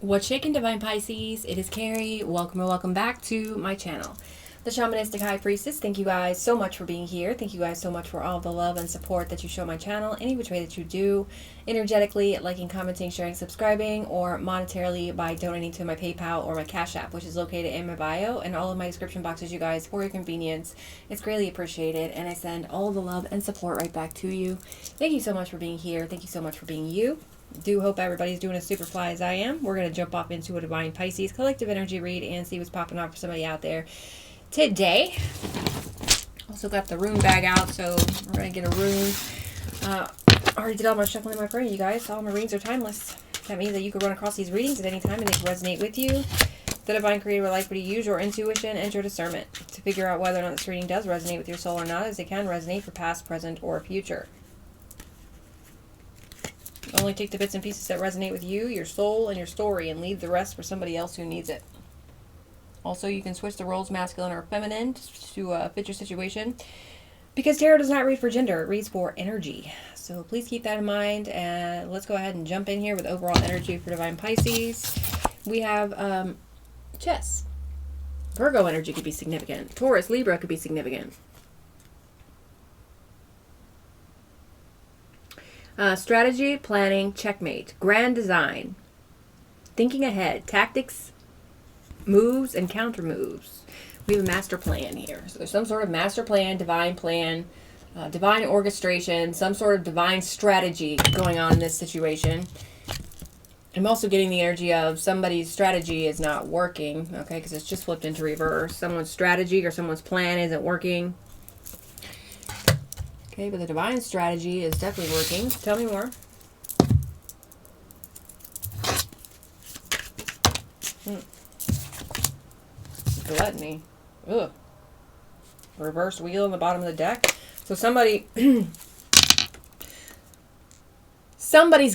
What's shaking, Divine Pisces? It is Carrie. Welcome or welcome back to my channel, the Shamanistic High Priestess. Thank you guys so much for being here. Thank you guys so much for all the love and support that you show my channel, any which way that you do, energetically, liking, commenting, sharing, subscribing, or monetarily by donating to my PayPal or my Cash App, which is located in my bio and all of my description boxes, you guys, for your convenience. It's greatly appreciated, and I send all the love and support right back to you. Thank you so much for being here. Thank you so much for being you. Do hope everybody's doing as super fly as I am. We're going to jump off into a Divine Pisces collective energy read and see what's popping off for somebody out there today. Also got the rune bag out, so we're going to get a rune. I already did all my shuffling and my praying, you guys. All my readings are timeless. That means that you can run across these readings at any time and they can resonate with you. The Divine Creator would like for you to use your intuition and your discernment to figure out whether or not this reading does resonate with your soul or not, as it can resonate for past, present, or future. Only take the bits and pieces that resonate with you, your soul, and your story, and leave the rest for somebody else who needs it. Also, you can switch the roles, masculine or feminine, to fit your situation. Because tarot does not read for gender, it reads for energy. So please keep that in mind, and let's go ahead and jump in here with overall energy for Divine Pisces. We have chess. Virgo energy could be significant. Taurus, Libra could be significant. Strategy, planning, checkmate, grand design, thinking ahead, tactics, moves, and counter moves. We have a master plan here. So there's some sort of master plan, divine orchestration, some sort of divine strategy going on in this situation. I'm also getting the energy of somebody's strategy is not working, okay, because it's just flipped into reverse. Someone's strategy or someone's plan isn't working. Okay, but the divine strategy is definitely working. Tell me more. Gluttony. Ugh. Reversed wheel on the bottom of the deck. So somebody's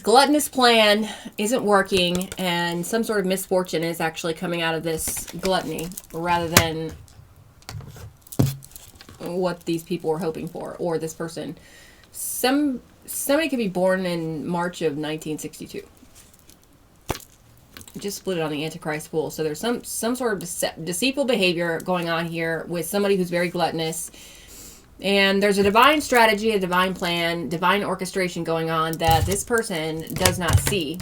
gluttonous plan isn't working, and some sort of misfortune is actually coming out of this gluttony rather than what these people were hoping for, or this person. Somebody could be born in March of 1962. Just split it on the Antichrist fool. So there's some sort of deceitful behavior going on here with somebody who's very gluttonous. And there's a divine strategy, a divine plan, divine orchestration going on that this person does not see.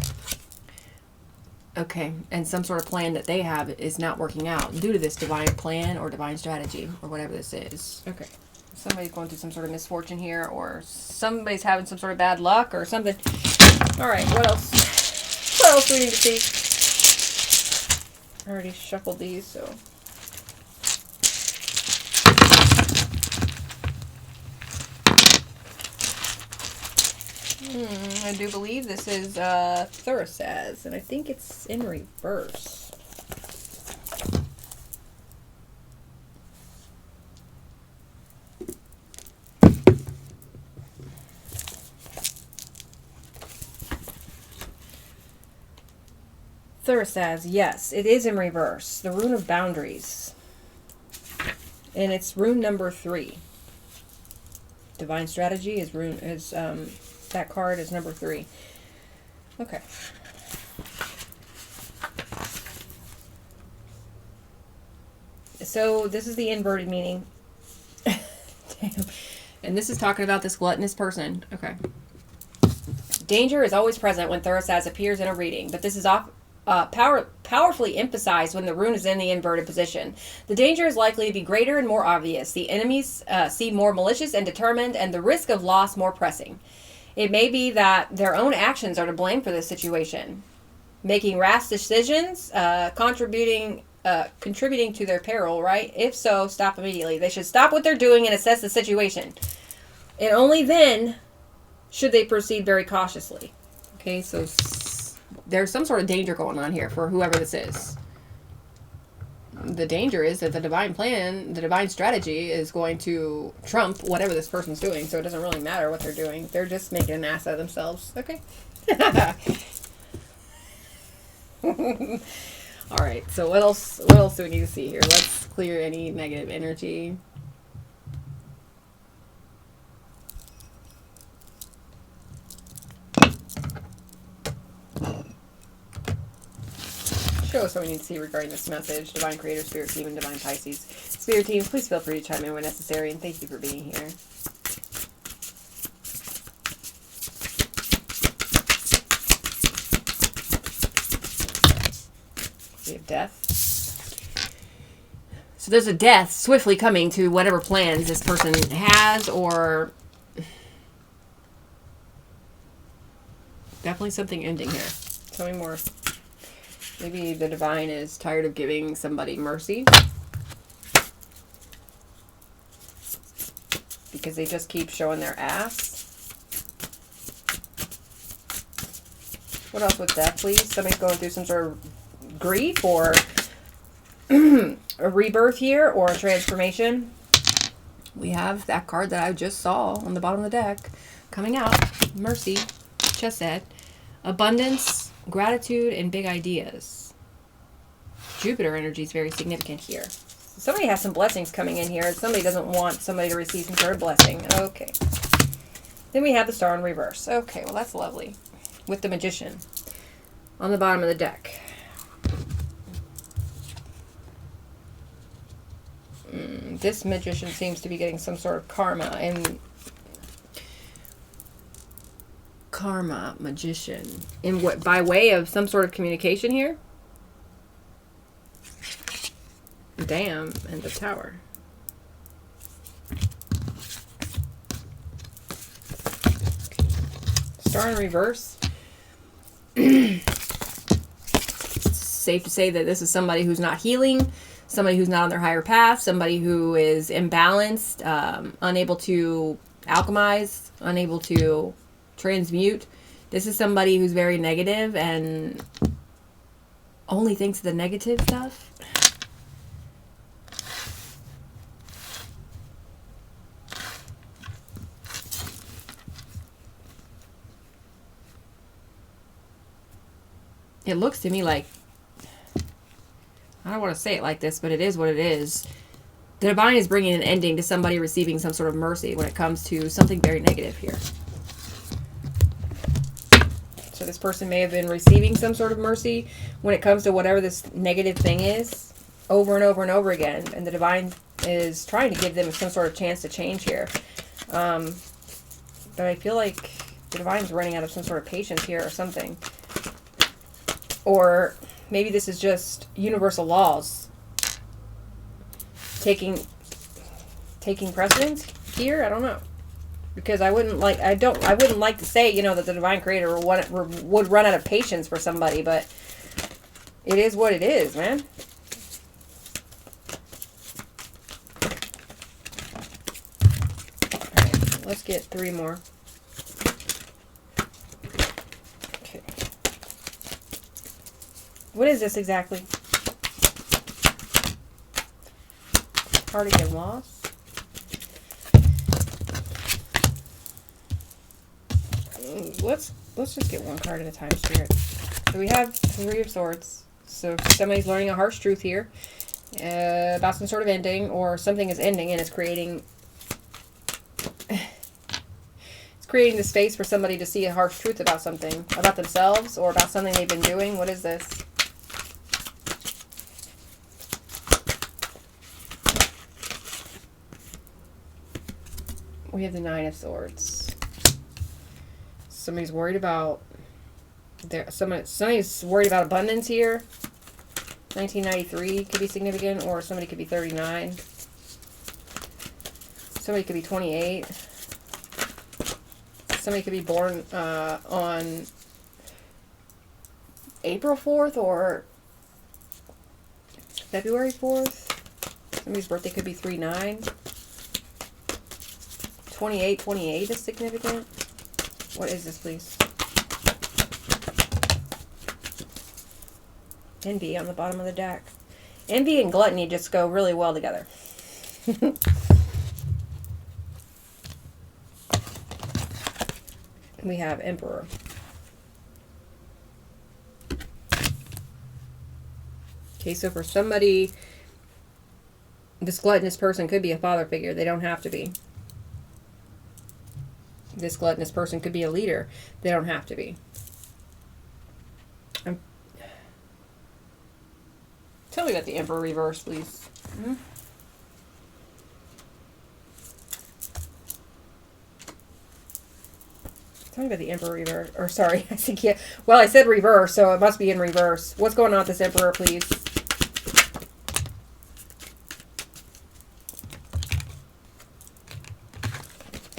Okay, and some sort of plan that they have is not working out due to this divine plan or divine strategy or whatever this is. Okay, somebody's going through some sort of misfortune here, or somebody's having some sort of bad luck or something. All right, what else? What else do we need to see? I already shuffled these, so. I do believe this is thru, and I think it's in reverse. Thru says, yes, it is in reverse. The rune of boundaries. And it's rune number 3. Divine strategy is that card is number 3. Okay. So this is the inverted meaning. Damn. And this is talking about this gluttonous person. Okay. Danger is always present when Thurasaz appears in a reading, but this is powerfully emphasized when the rune is in the inverted position. The danger is likely to be greater and more obvious. The enemies seem more malicious and determined, and the risk of loss more pressing. It may be that their own actions are to blame for this situation, making rash decisions, contributing to their peril, right? If so, stop immediately. They should stop what they're doing and assess the situation. And only then should they proceed very cautiously. Okay, so there's some sort of danger going on here for whoever this is. The danger is that the divine plan, the divine strategy is going to trump whatever this person's doing, so it doesn't really matter what they're doing. They're just making an ass out of themselves. Okay. All right, so what else do we need to see here? Let's clear any negative energy. Show us what we need to see regarding this message. Divine Creator, Spirit Team, and Divine Pisces. Spirit Team, please feel free to chime in when necessary, and thank you for being here. We have death. So there's a death swiftly coming to whatever plans this person has, or definitely something ending here. Tell me more. Maybe the divine is tired of giving somebody mercy because they just keep showing their ass. What else with death, please? Somebody's going through some sort of grief or a rebirth here or a transformation. We have that card that I just saw on the bottom of the deck coming out. Mercy, chesed, abundance, gratitude, and big ideas. Jupiter energy is very significant here. Somebody has some blessings coming in here. Somebody doesn't want somebody to receive some sort of blessing. Okay. Then we have the Star in reverse. Okay, well that's lovely. With the Magician on the bottom of the deck. This Magician seems to be getting some sort of karma, and karma magician in what, by way of some sort of communication here. Damn, and the Tower. Star in reverse. It's safe to say that this is somebody who's not healing, somebody who's not on their higher path, somebody who is imbalanced, unable to alchemize, unable to transmute. This is somebody who's very negative and only thinks of the negative stuff. It looks to me like, I don't want to say it like this, but it is what it is. The divine is bringing an ending to somebody receiving some sort of mercy when it comes to something very negative here. So this person may have been receiving some sort of mercy when it comes to whatever this negative thing is over and over and over again. And the divine is trying to give them some sort of chance to change here. But I feel like the divine's running out of some sort of patience here or something. Or maybe this is just universal laws taking precedence here. I don't know, because I wouldn't like to say, you know, that the divine creator would run out of patience for somebody, but it is what it is, man. All right, let's get 3 more. What is this exactly? Heartache and loss. Let's just get 1 card at a time, Spirit. So we have 3 of Swords. So somebody's learning a harsh truth here about some sort of ending, or something is ending and it's creating the space for somebody to see a harsh truth about something, about themselves or about something they've been doing. What is this? We have the 9 of Swords. Somebody's worried about somebody's worried about abundance here. 1993 could be significant, or somebody could be 39. Somebody could be 28. Somebody could be born on April 4th or February 4th. Somebody's birthday could be 3/9. 28 is significant. What is this, please? Envy on the bottom of the deck. Envy and gluttony just go really well together. We have Emperor. Okay, so for somebody, this gluttonous person could be a father figure. They don't have to be. This gluttonous person could be a leader. They don't have to be. Tell me about the Emperor reverse, please. Mm-hmm. Tell me about the Emperor reverse. Or sorry, I think yeah. Well, I said reverse, so it must be in reverse. What's going on with this Emperor, please?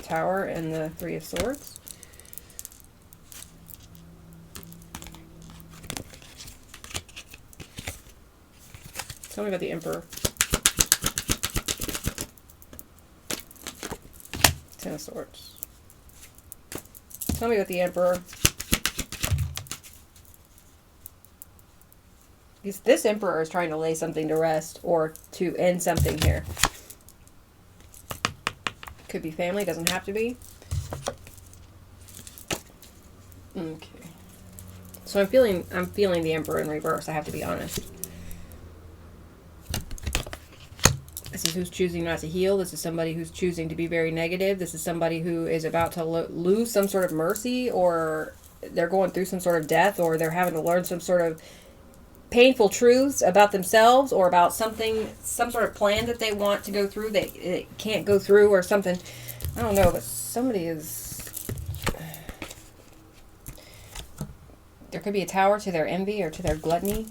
Tower and the Three of Swords. Tell me about the Emperor. Ten of Swords. Tell me about the Emperor. This Emperor is trying to lay something to rest or to end something here. Could be family, doesn't have to be. Okay. So I'm feeling the Emperor in reverse, I have to be honest. This is who's choosing not to heal. This is somebody who's choosing to be very negative. This is somebody who is about to lose some sort of mercy, or they're going through some sort of death, or they're having to learn some sort of painful truths about themselves or about something, some sort of plan that they want to go through. They can't go through or something. I don't know, but somebody is... There could be a tower to their envy or to their gluttony.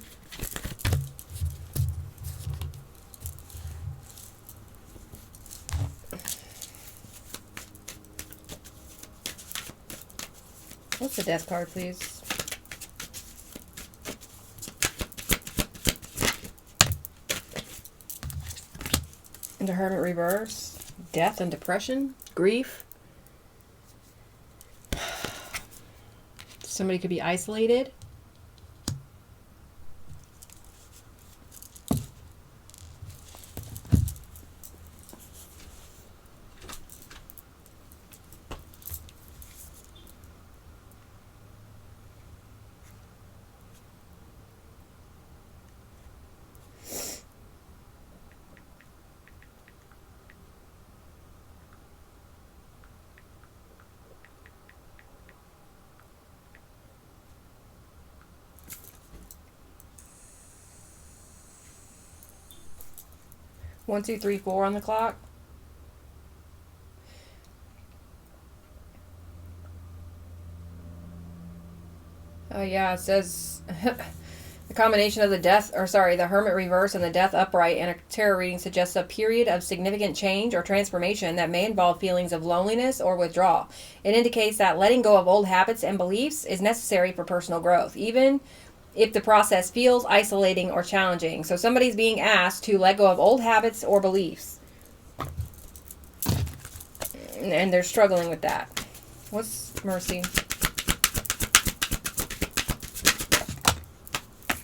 What's the Death card, please? And the Hermit reverse. Death and depression. Grief. Somebody could be isolated. One, two, three, four on the clock. Oh yeah, it says the combination of the the Hermit reverse and the Death upright and a tarot reading suggests a period of significant change or transformation that may involve feelings of loneliness or withdrawal. It indicates that letting go of old habits and beliefs is necessary for personal growth, even if the process feels isolating or challenging. So somebody's being asked to let go of old habits or beliefs. And they're struggling with that. What's mercy?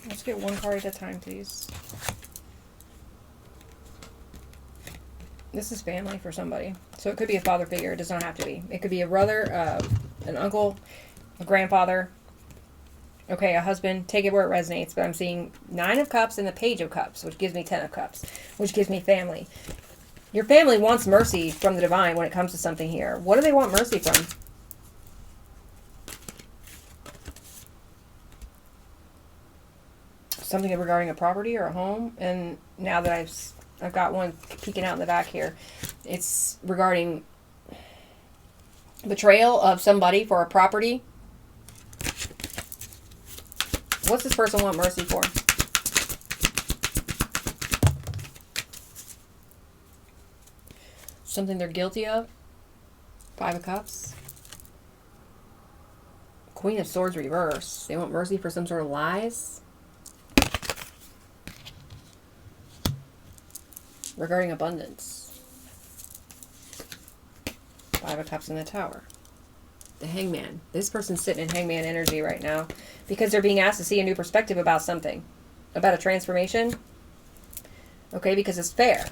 Let's get one card at a time, please. This is family for somebody. So it could be a father figure. It does not have to be. It could be a brother, an uncle, a grandfather. Okay, a husband, take it where it resonates, but I'm seeing 9 of Cups and the Page of Cups, which gives me 10 of Cups, which gives me family. Your family wants mercy from the divine when it comes to something here. What do they want mercy from? Something regarding a property or a home, and now that I've got one peeking out in the back here, it's regarding betrayal of somebody for a property. What's this person want mercy for? Something they're guilty of. 5 of Cups. Queen of Swords reverse. They want mercy for some sort of lies. Regarding abundance. 5 of Cups in the Tower. The Hangman. This person's sitting in Hangman energy right now because they're being asked to see a new perspective about something. About a transformation. Okay, because it's fair.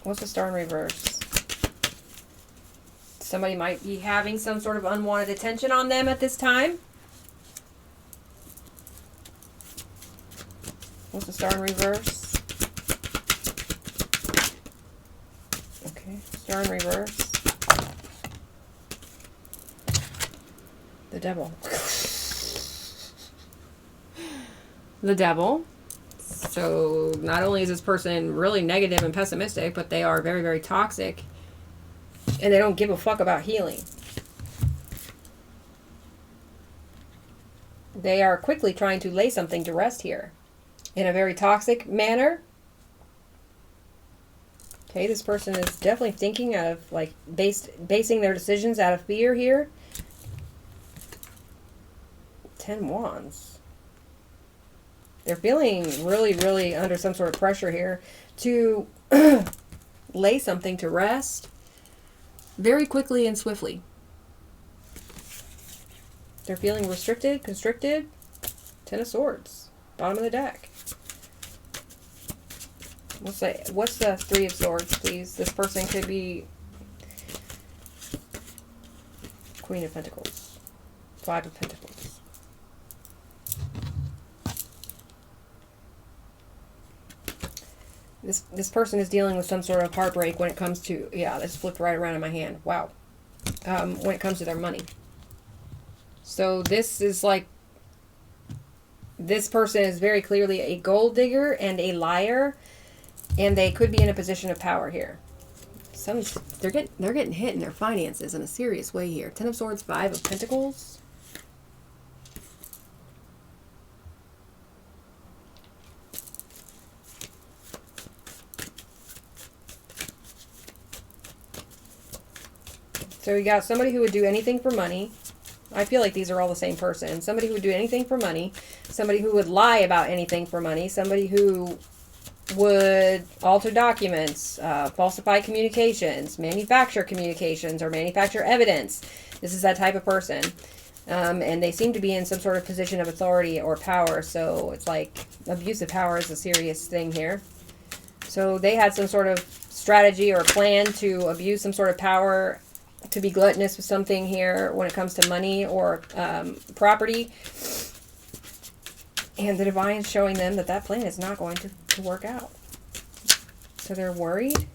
What's the Star in reverse? Somebody might be having some sort of unwanted attention on them at this time. What's the Star in reverse? Okay, Star in reverse. The Devil. the Devil. So not only is this person really negative and pessimistic, but they are very, very toxic. And they don't give a fuck about healing. They are quickly trying to lay something to rest here. In a very toxic manner. Okay, this person is definitely thinking of, like, basing their decisions out of fear here. 10 Wands. They're feeling really, really under some sort of pressure here to lay something to rest very quickly and swiftly. They're feeling restricted, constricted. 10 of Swords. Bottom of the deck. What's the 3 of Swords, please? This person could be Queen of Pentacles. 5 of Pentacles. This person is dealing with some sort of heartbreak when it comes to, yeah, this flipped right around in my hand. Wow. When it comes to their money. So this is like, this person is very clearly a gold digger and a liar, and they could be in a position of power here. They're getting hit in their finances in a serious way here. 10 of Swords, 5 of Pentacles. So you got somebody who would do anything for money. I feel like these are all the same person. Somebody who would do anything for money. Somebody who would lie about anything for money. Somebody who would alter documents, falsify communications, manufacture communications, or manufacture evidence. This is that type of person. And they seem to be in some sort of position of authority or power. So it's like abuse of power is a serious thing here. So they had some sort of strategy or plan to abuse some sort of power, to be gluttonous with something here when it comes to money or property. And the divine is showing them that that plan is not going to work out. So they're worried.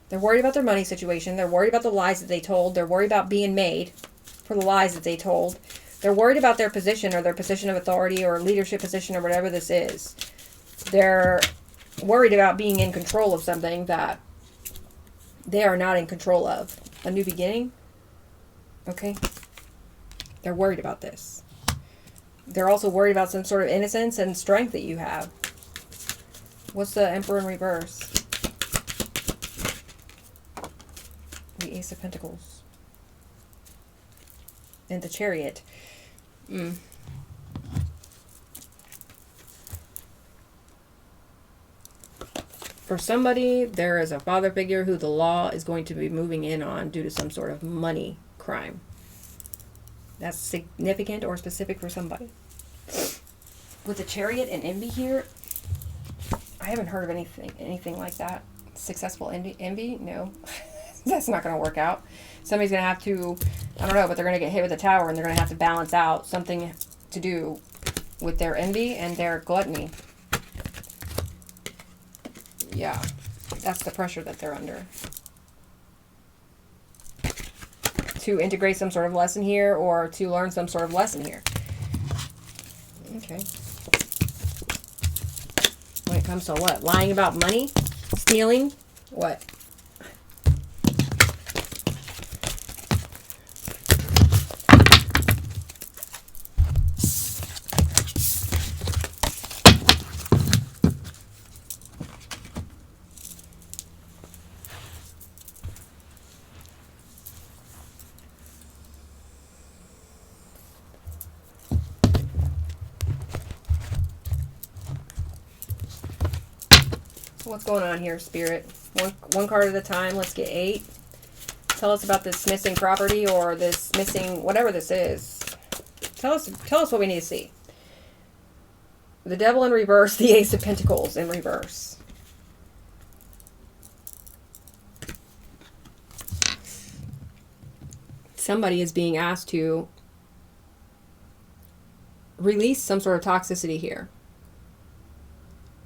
They're worried about their money situation. They're worried about the lies that they told. They're worried about being made for the lies that they told. They're worried about their position or their position of authority or leadership position or whatever this is. They're worried about being in control of something that they are not in control of. A new beginning. Okay. They're worried about this. They're also worried about some sort of innocence and strength that you have. What's the Emperor in reverse? The Ace of Pentacles. And the Chariot. For somebody, there is a father figure who the law is going to be moving in on due to some sort of money crime. That's significant or specific for somebody. With the Chariot and envy here, I haven't heard of anything like that. Successful envy? No. That's not going to work out. Somebody's going to have to, I don't know, but they're going to get hit with a tower and they're going to have to balance out something to do with their envy and their gluttony. Yeah, that's the pressure that they're under. To integrate some sort of lesson here or to learn some sort of lesson here. Okay. When it comes to what? Lying about money? Stealing? What? What's going on here, Spirit? One card at a time. Let's get 8. Tell us about this missing property or this missing whatever this is. Tell us what we need to see. The Devil in reverse, the Ace of Pentacles in reverse. Somebody is being asked to release some sort of toxicity here.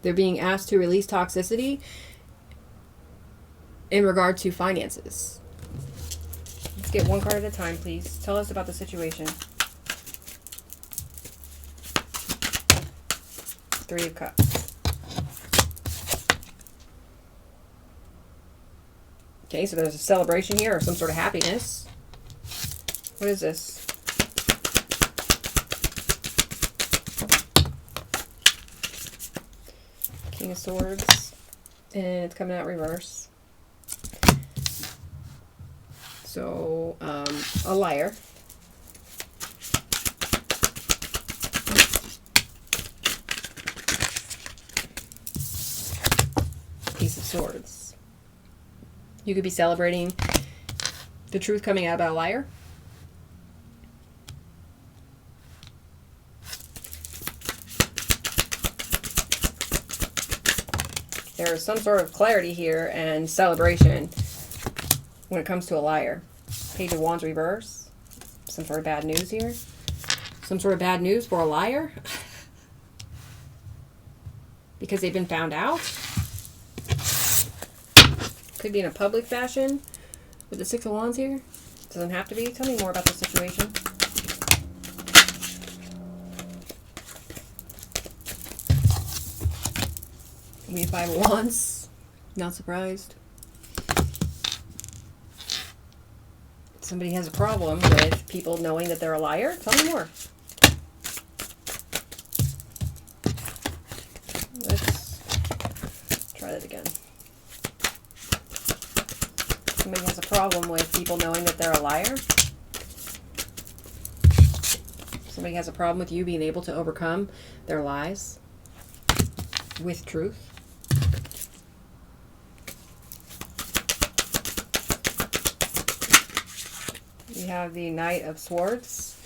They're being asked to release toxicity in regard to finances. Let's get one card at a time, please. Tell us about the situation. Three of Cups. Okay, so there's a celebration here or some sort of happiness. What is this? King of Swords. And it's coming out reverse. So, a liar. Ace of Swords. You could be celebrating the truth coming out about a liar. There's some sort of clarity here and celebration when it comes to a liar. Page of Wands reverse. Some sort of bad news here. Some sort of bad news for a liar. Because they've been found out. Could be in a public fashion with the Six of Wands here. Doesn't have to be. Tell me more about the situation. We have Five of Wands. Not surprised. Somebody has a problem with people knowing that they're a liar. Tell me more. Let's try that again. Somebody has a problem with people knowing that they're a liar. Somebody has a problem with you being able to overcome their lies with truth. We have the Knight of Swords.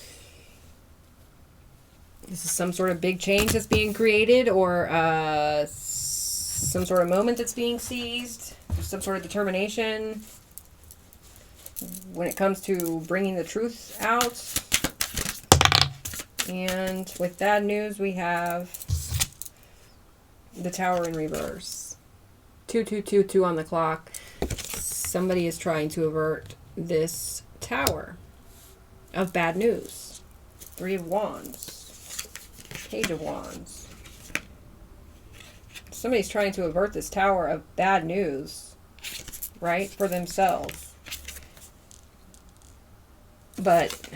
This is some sort of big change that's being created, or some sort of moment that's being seized. There's some sort of determination when it comes to bringing the truth out. And with bad news, we have the Tower in reverse. 2222 on the clock. Somebody is trying to avert this Tower of bad news. Three of Wands. Page of Wands. Somebody's trying to avert this Tower of bad news, right, for themselves. But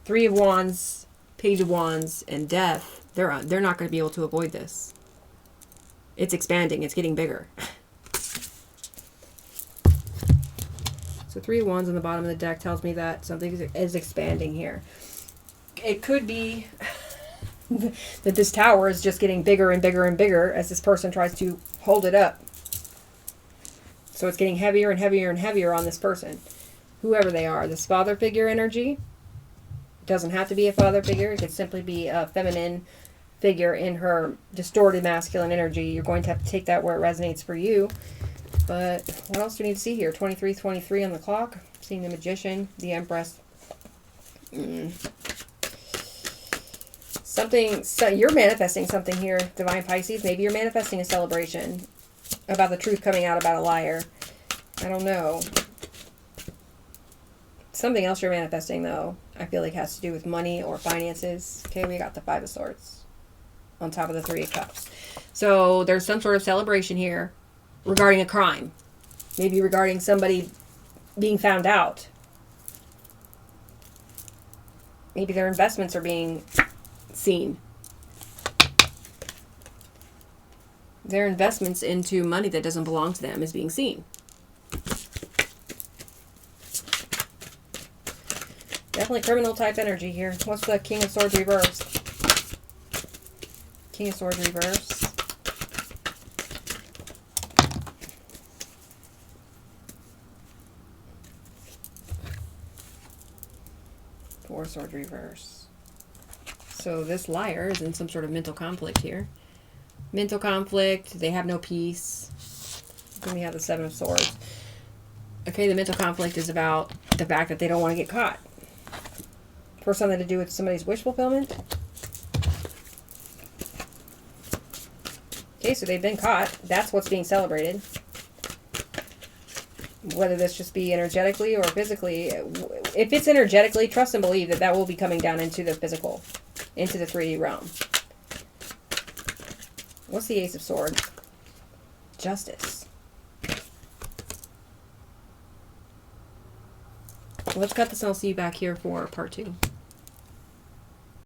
Three of Wands, Page of Wands, and Death, they're not going to be able to avoid this. It's expanding. It's getting bigger. So Three of Wands on the bottom of the deck tells me that something is expanding here. It could be that this tower is just getting bigger and bigger and bigger as this person tries to hold it up. So it's getting heavier and heavier and heavier on this person. Whoever they are. This father figure energy. It doesn't have to be a father figure. It could simply be a feminine figure in her distorted masculine energy. You're going to have to take that where it resonates for you. But what else do we need to see here? 23:23 on the clock. Seeing the Magician, the Empress. Something, so you're manifesting something here, Divine Pisces. Maybe you're manifesting a celebration about the truth coming out about a liar. I don't know. Something else you're manifesting, though, I feel like has to do with money or finances. Okay, we got the Five of Swords on top of the Three of Cups. So there's some sort of celebration here regarding a crime. Maybe regarding somebody being found out. Maybe their investments are being seen. Their investments into money that doesn't belong to them is being seen. Definitely criminal type energy here. What's the King of Swords reverse? King of Swords reverse. Four of Swords reverse. So this liar is in some sort of mental conflict here. Mental conflict. They have no peace. Then we have the Seven of Swords. Okay, the mental conflict is about the fact that they don't want to get caught. For something to do with somebody's wish fulfillment. Okay, so they've been caught. That's what's being celebrated. Whether this just be energetically or physically. If it's energetically, trust and believe that that will be coming down into the physical. Into the 3D realm. What's the Ace of Swords? Justice. Let's cut this and I'll see you back here for part 2.